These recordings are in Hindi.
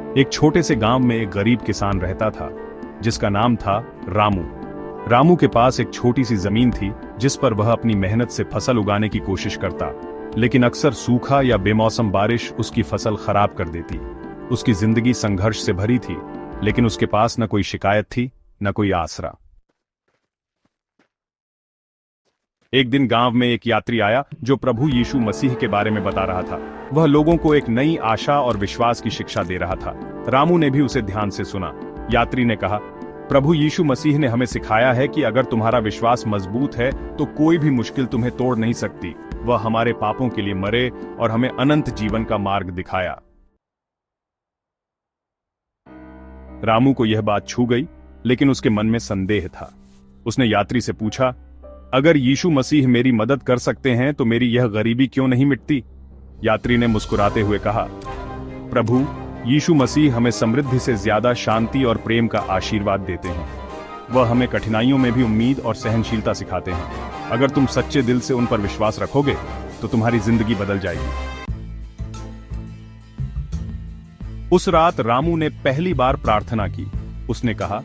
एक छोटे से गांव में एक गरीब किसान रहता था जिसका नाम था रामू। रामू के पास एक छोटी सी जमीन थी जिस पर वह अपनी मेहनत से फसल उगाने की कोशिश करता, लेकिन अक्सर सूखा या बेमौसम बारिश उसकी फसल खराब कर देती। उसकी जिंदगी संघर्ष से भरी थी, लेकिन उसके पास न कोई शिकायत थी न कोई आसरा। एक दिन गांव में एक यात्री आया जो प्रभु यीशु मसीह के बारे में बता रहा था। वह लोगों को एक नई आशा और विश्वास की शिक्षा दे रहा था। रामू ने भी उसे ध्यान से सुना। यात्री ने कहा, प्रभु यीशु मसीह ने हमें सिखाया है कि अगर तुम्हारा विश्वास मजबूत है तो कोई भी मुश्किल तुम्हें तोड़ नहीं सकती। वह हमारे पापों के लिए मरे और हमें अनंत जीवन का मार्ग दिखाया। रामू को यह बात छू गई, लेकिन उसके मन में संदेह था। उसने यात्री से पूछा, अगर यीशु मसीह मेरी मदद कर सकते हैं तो मेरी यह गरीबी क्यों नहीं मिटती? यात्री ने मुस्कुराते हुए कहा, प्रभु यीशु मसीह हमें समृद्धि से ज्यादा शांति और प्रेम का आशीर्वाद देते हैं। वह हमें कठिनाइयों में भी उम्मीद और सहनशीलता सिखाते हैं। अगर तुम सच्चे दिल से उन पर विश्वास रखोगे तो तुम्हारी जिंदगी बदल जाएगी। उस रात रामू ने पहली बार प्रार्थना की। उसने कहा,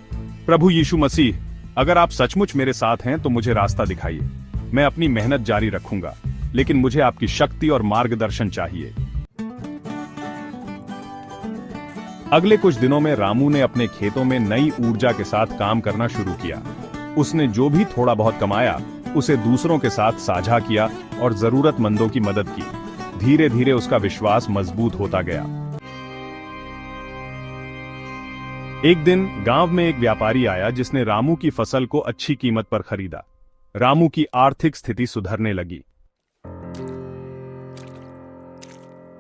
प्रभु यीशु मसीह, अगर आप सचमुच मेरे साथ हैं तो मुझे रास्ता दिखाइए। मैं अपनी मेहनत जारी रखूंगा, लेकिन मुझे आपकी शक्ति और मार्गदर्शन चाहिए। अगले कुछ दिनों में रामू ने अपने खेतों में नई ऊर्जा के साथ काम करना शुरू किया। उसने जो भी थोड़ा बहुत कमाया उसे दूसरों के साथ साझा किया और जरूरतमंदों की मदद की। धीरे धीरे उसका विश्वास मजबूत होता गया। एक दिन गांव में एक व्यापारी आया जिसने रामू की फसल को अच्छी कीमत पर खरीदा। रामू की आर्थिक स्थिति सुधरने लगी।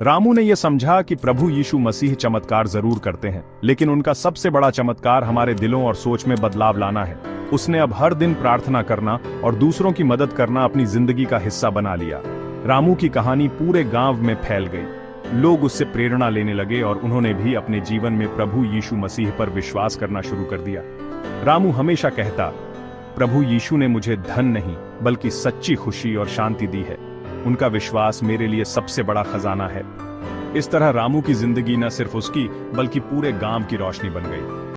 रामू ने यह समझा कि प्रभु यीशु मसीह चमत्कार जरूर करते हैं, लेकिन उनका सबसे बड़ा चमत्कार हमारे दिलों और सोच में बदलाव लाना है। उसने अब हर दिन प्रार्थना करना और दूसरों की मदद करना अपनी जिंदगी का हिस्सा बना लिया। रामू की कहानी पूरे गांव में फैल गई। लोग उससे प्रेरणा लेने लगे और उन्होंने भी अपने जीवन में प्रभु यीशु मसीह पर विश्वास करना शुरू कर दिया। रामू हमेशा कहता, प्रभु यीशु ने मुझे धन नहीं बल्कि सच्ची खुशी और शांति दी है। उनका विश्वास मेरे लिए सबसे बड़ा खजाना है। इस तरह रामू की जिंदगी न सिर्फ उसकी बल्कि पूरे गांव की रोशनी बन गई।